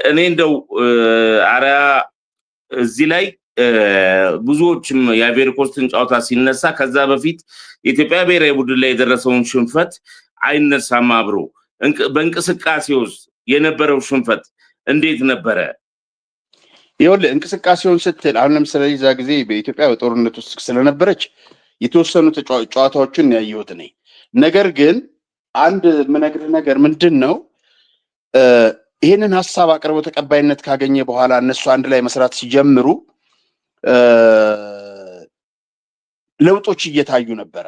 እኔ እንደው አሪያ እዚህ ላይ ብዙዎችም የአይቮሪ ኮስትን ጨዋታ ሲነሳ ከዛ በፊት የኢትዮጵያ ብሔራዊ ቡድን ላይ የደረሰውን ሽንፈት አይነሳም አብሮ። በእንቅስቃሴ ውስጥ የነበረው ሽንፈት እንዴት ነበረ? ይኸውልህ እንቅስቃሴውን ስትል አሁን ለምሳሌ እዛ ጊዜ በኢትዮጵያ በጦርነት ውስጥ ስለነበረች የተወሰኑ ጨዋታዎችን ያየሁት እኔ። ነገር ግን አንድ የምነግርህ ነገር ምንድን ነው፣ ይህንን ሀሳብ አቅርቦ ተቀባይነት ካገኘ በኋላ እነሱ አንድ ላይ መስራት ሲጀምሩ ለውጦች እየታዩ ነበረ።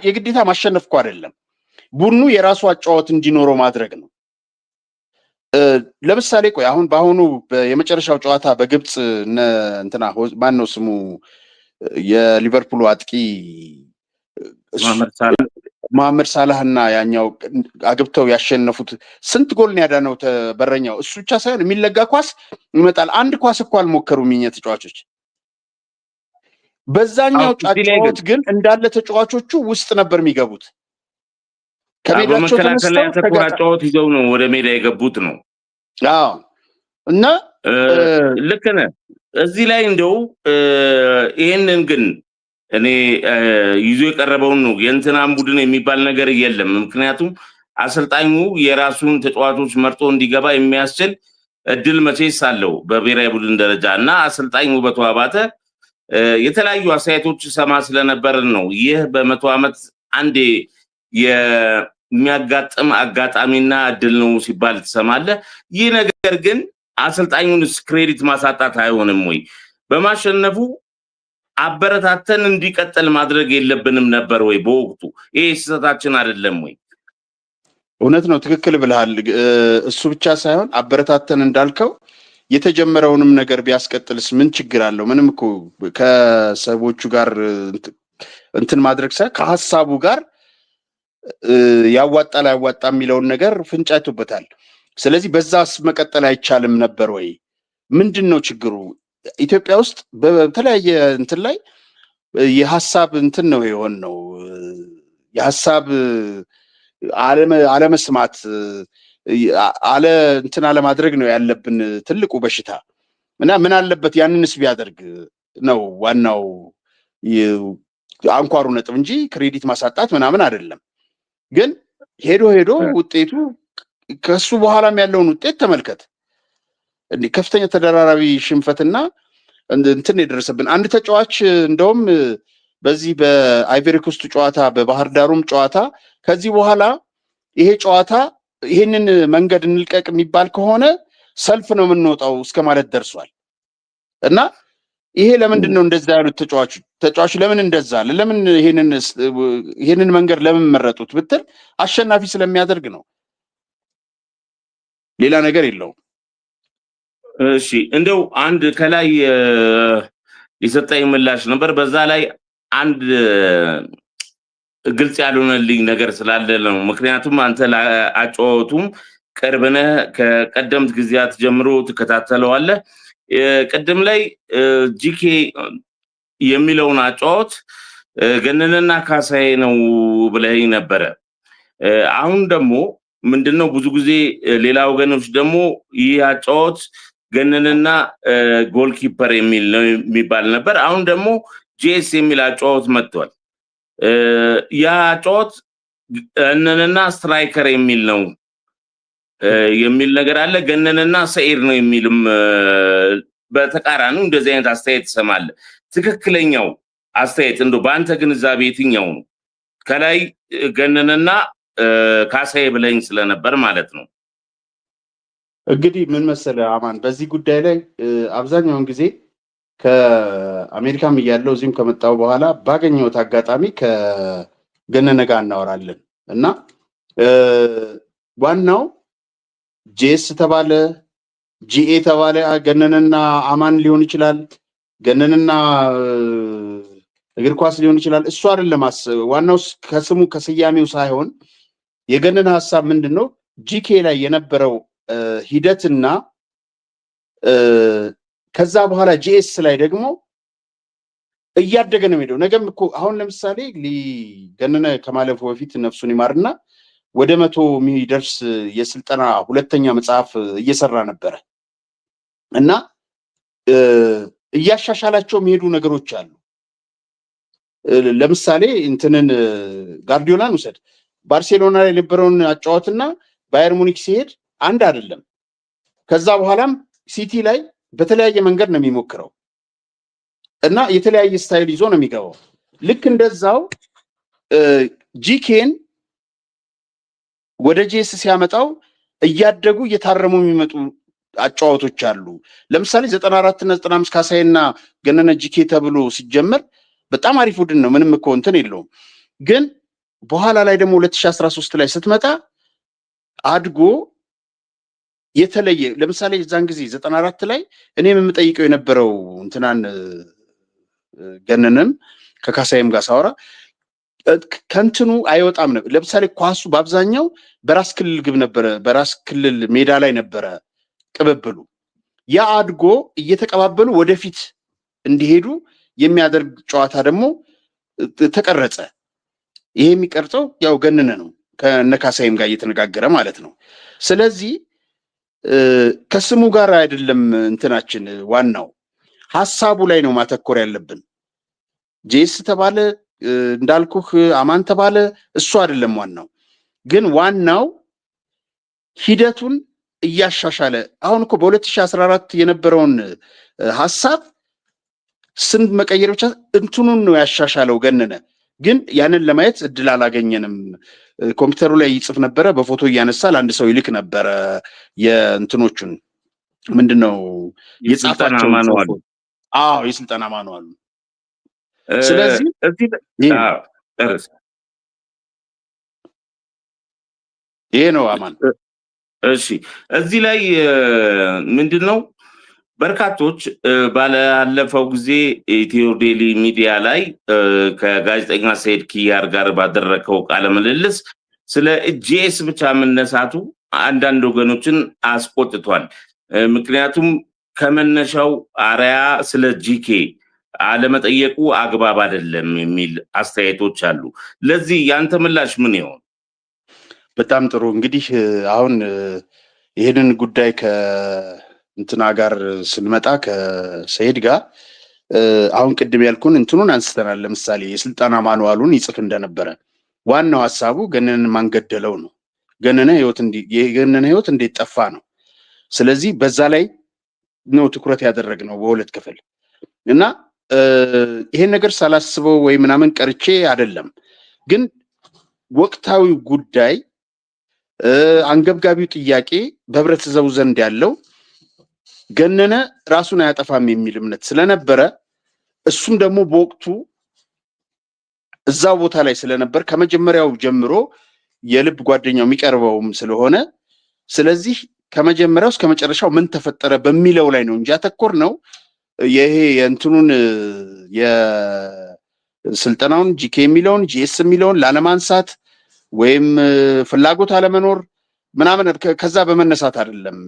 የግዴታ ማሸነፍ እኮ አይደለም፣ ቡድኑ የራሱ አጫወት እንዲኖረው ማድረግ ነው። ለምሳሌ ቆይ አሁን በአሁኑ የመጨረሻው ጨዋታ በግብፅ እንትና ማን ነው ስሙ የሊቨርፑሉ አጥቂ መሐመድ ሳላህ እና ያኛው አግብተው ያሸነፉት ስንት ጎል ያዳነው በረኛው እሱ ብቻ ሳይሆን የሚለጋ ኳስ ይመጣል። አንድ ኳስ እኮ አልሞከሩም እኛ ተጫዋቾች። በዛኛው ጨዋታ ግን እንዳለ ተጫዋቾቹ ውስጥ ነበር የሚገቡት። ከሜዳቸው ተነስተው ተቆራጫውት ይዘው ነው ወደ ሜዳ የገቡት ነው። አዎ እና ልክ ነህ። እዚህ ላይ እንደው ይሄንን ግን እኔ ይዞ የቀረበውን ነው የእንትናም ቡድን የሚባል ነገር የለም። ምክንያቱም አሰልጣኙ የራሱን ተጫዋቾች መርጦ እንዲገባ የሚያስችል እድል መቼስ አለው በብሔራዊ ቡድን ደረጃ እና አሰልጣኙ ውበቱ አባተ የተለያዩ አስተያየቶች ሰማ ስለነበር ነው ይህ በመቶ ዓመት አንዴ የሚያጋጥም አጋጣሚና እድል ነው ሲባል ትሰማለህ። ይህ ነገር ግን አሰልጣኙንስ ክሬዲት ማሳጣት አይሆንም ወይ? በማሸነፉ አበረታተን እንዲቀጥል ማድረግ የለብንም ነበር ወይ በወቅቱ? ይሄ ስህተታችን አይደለም ወይ? እውነት ነው፣ ትክክል ብለሃል። እሱ ብቻ ሳይሆን አበረታተን እንዳልከው የተጀመረውንም ነገር ቢያስቀጥልስ ምን ችግር አለው? ምንም እኮ ከሰዎቹ ጋር እንትን ማድረግ ሳይሆን ከሀሳቡ ጋር ያዋጣል ያዋጣ የሚለውን ነገር ፍንጭ አይቶበታል። ስለዚህ በዛስ መቀጠል አይቻልም ነበር ወይ? ምንድን ነው ችግሩ? ኢትዮጵያ ውስጥ በተለያየ እንትን ላይ የሀሳብ እንትን ነው የሆን ነው የሀሳብ አለመስማት እንትን አለማድረግ ነው ያለብን ትልቁ በሽታ እና ምን አለበት ያንንስ ቢያደርግ ነው ዋናው አንኳሩ ነጥብ እንጂ ክሬዲት ማሳጣት ምናምን አይደለም። ግን ሄዶ ውጤቱ ከሱ በኋላም ያለውን ውጤት ተመልከት። እንዴ ከፍተኛ ተደራራቢ ሽንፈትና እንትን የደረሰብን አንድ ተጫዋች እንደውም በዚህ በአይቮሪ ኮስት ጨዋታ በባህር ዳሩም ጨዋታ ከዚህ በኋላ ይሄ ጨዋታ ይሄንን መንገድ እንልቀቅ የሚባል ከሆነ ሰልፍ ነው የምንወጣው እስከ ማለት ደርሷል። እና ይሄ ለምንድን ነው እንደዛ ያሉት ተጫዋቹ ለምን እንደዛ ለምን ይሄንን መንገድ ለምን መረጡት ብትል አሸናፊ ስለሚያደርግ ነው፣ ሌላ ነገር የለውም። እሺ እንደው አንድ ከላይ የሰጠኝ ምላሽ ነበር። በዛ ላይ አንድ ግልጽ ያልሆነልኝ ነገር ስላለ ነው። ምክንያቱም አንተ ለአጫወቱም ቅርብነህ ከቀደምት ጊዜያት ጀምሮ ትከታተለዋለህ። ቅድም ላይ ጂኬ የሚለውን አጫወት ገነነና ካሳዬ ነው ብለኸኝ ነበረ። አሁን ደግሞ ምንድነው ብዙ ጊዜ ሌላ ወገኖች ደግሞ ይህ አጫወት ገነነና ጎልኪፐር የሚል ነው የሚባል ነበር። አሁን ደግሞ ጄስ የሚል አጫወት መጥቷል። ያ አጫወት ገነነና ስትራይከር የሚል ነው የሚል ነገር አለ። ገነነና ሰኢድ ነው የሚልም በተቃራኒው እንደዚህ አይነት አስተያየት ትሰማለህ። ትክክለኛው አስተያየት እንደው በአንተ ግንዛቤ የትኛው ነው? ከላይ ገነነና ካሳዬ ብለኝ ስለነበር ማለት ነው። እንግዲህ ምን መሰለህ አማን፣ በዚህ ጉዳይ ላይ አብዛኛውን ጊዜ ከአሜሪካም እያለው እዚህም ከመጣው በኋላ ባገኘሁት አጋጣሚ ከገነነ ጋር እናወራለን እና ዋናው ጄስ ተባለ ጂኤ ተባለ ገነነና አማን ሊሆን ይችላል፣ ገነነና እግር ኳስ ሊሆን ይችላል። እሱ አይደለም ዋናው ከስሙ ከስያሜው ሳይሆን የገነነ ሀሳብ ምንድን ነው ጂኬ ላይ የነበረው ሂደትና ከዛ በኋላ ጂኤስ ላይ ደግሞ እያደገ ነው የሚሄደው። ነገም እኮ አሁን ለምሳሌ ገነነ ከማለፉ በፊት ነፍሱን ይማርና ወደ 100 የሚደርስ የስልጠና ሁለተኛ መጽሐፍ እየሰራ ነበረ እና እያሻሻላቸው የሚሄዱ ነገሮች አሉ። ለምሳሌ እንትንን ጋርዲዮላን ውሰድ። ባርሴሎና ላይ የነበረውን አጫዋትና ባየር ሙኒክ ሲሄድ አንድ አይደለም። ከዛ በኋላም ሲቲ ላይ በተለያየ መንገድ ነው የሚሞክረው እና የተለያየ ስታይል ይዞ ነው የሚገባው። ልክ እንደዛው ጂኬን ወደ ጄስ ሲያመጣው እያደጉ እየታረሙ የሚመጡ አጫዋቶች አሉ። ለምሳሌ 94 እና 95 ካሳይና ገነነ ጂኬ ተብሎ ሲጀመር በጣም አሪፍ ቡድን ነው፣ ምንም እኮ እንትን የለውም። ግን በኋላ ላይ ደግሞ 2013 ላይ ስትመጣ አድጎ የተለየ ለምሳሌ የዛን ጊዜ 94 ላይ እኔም የምጠይቀው የነበረው እንትናን ገነነን ከካሳይም ጋር ሳወራ ከንትኑ አይወጣም ነበር። ለምሳሌ ኳሱ በአብዛኛው በራስ ክልል ግብ ነበረ፣ በራስ ክልል ሜዳ ላይ ነበረ ቅብብሉ። ያ አድጎ እየተቀባበሉ ወደፊት እንዲሄዱ የሚያደርግ ጨዋታ ደግሞ ተቀረጸ። ይሄ የሚቀርጸው ያው ገነነ ነው፣ ከነካሳይም ጋር እየተነጋገረ ማለት ነው። ስለዚህ ከስሙ ጋር አይደለም እንትናችን፣ ዋናው ሀሳቡ ላይ ነው ማተኮር ያለብን። ጄስ ተባለ እንዳልኩህ አማን ተባለ እሱ አይደለም ዋናው። ግን ዋናው ሂደቱን እያሻሻለ አሁን እኮ በ2014 የነበረውን ሀሳብ ስም መቀየር ብቻ እንትኑን ነው ያሻሻለው ገነነ። ግን ያንን ለማየት እድል አላገኘንም። ኮምፒውተሩ ላይ ይጽፍ ነበረ፣ በፎቶ እያነሳ ለአንድ ሰው ይልክ ነበረ የእንትኖቹን ምንድነው የጻፋቸው ማኑዋል። አዎ የስልጠና ማኑዋል። ስለዚህ ይሄ ነው አማን። እሺ እዚህ ላይ ምንድነው በርካቶች ባለፈው ጊዜ ኢትዮ ዴሊ ሚዲያ ላይ ከጋዜጠኛ ሰይድ ኪያር ጋር ባደረከው ቃለ ምልልስ ስለ ጄስ ብቻ መነሳቱ አንዳንድ ወገኖችን አስቆጥቷል። ምክንያቱም ከመነሻው አርያ ስለ ጂኬ አለመጠየቁ አግባብ አይደለም የሚል አስተያየቶች አሉ። ለዚህ ያንተ ምላሽ ምን ይሆን? በጣም ጥሩ። እንግዲህ አሁን ይሄንን ጉዳይ ከእንትና ጋር ስንመጣ ከሰይድ ጋር አሁን ቅድም ያልኩን እንትኑን አንስተናል። ለምሳሌ የስልጠና ማኑዋሉን ይጽፍ እንደነበረ ዋናው ሀሳቡ ገነነን ማንገደለው ነው። የገነነ ህይወት እንዴት ጠፋ ነው። ስለዚህ በዛ ላይ ነው ትኩረት ያደረግነው በሁለት ክፍል እና ይሄን ነገር ሳላስበው ወይ ምናምን ቀርቼ አይደለም። ግን ወቅታዊ ጉዳይ አንገብጋቢው ጥያቄ በህብረተሰቡ ዘንድ ያለው ገነነ ራሱን አያጠፋም የሚል እምነት ስለነበረ እሱም ደግሞ በወቅቱ እዛው ቦታ ላይ ስለነበር ከመጀመሪያው ጀምሮ የልብ ጓደኛው የሚቀርበውም ስለሆነ ስለዚህ ከመጀመሪያው እስከ መጨረሻው ምን ተፈጠረ በሚለው ላይ ነው እንጂ ያተኮር ነው ይሄ የእንትኑን የስልጠናውን ጂኬ የሚለውን ጂኤስ የሚለውን ላለማንሳት ወይም ፍላጎት አለመኖር ምናምን ከዛ በመነሳት አይደለም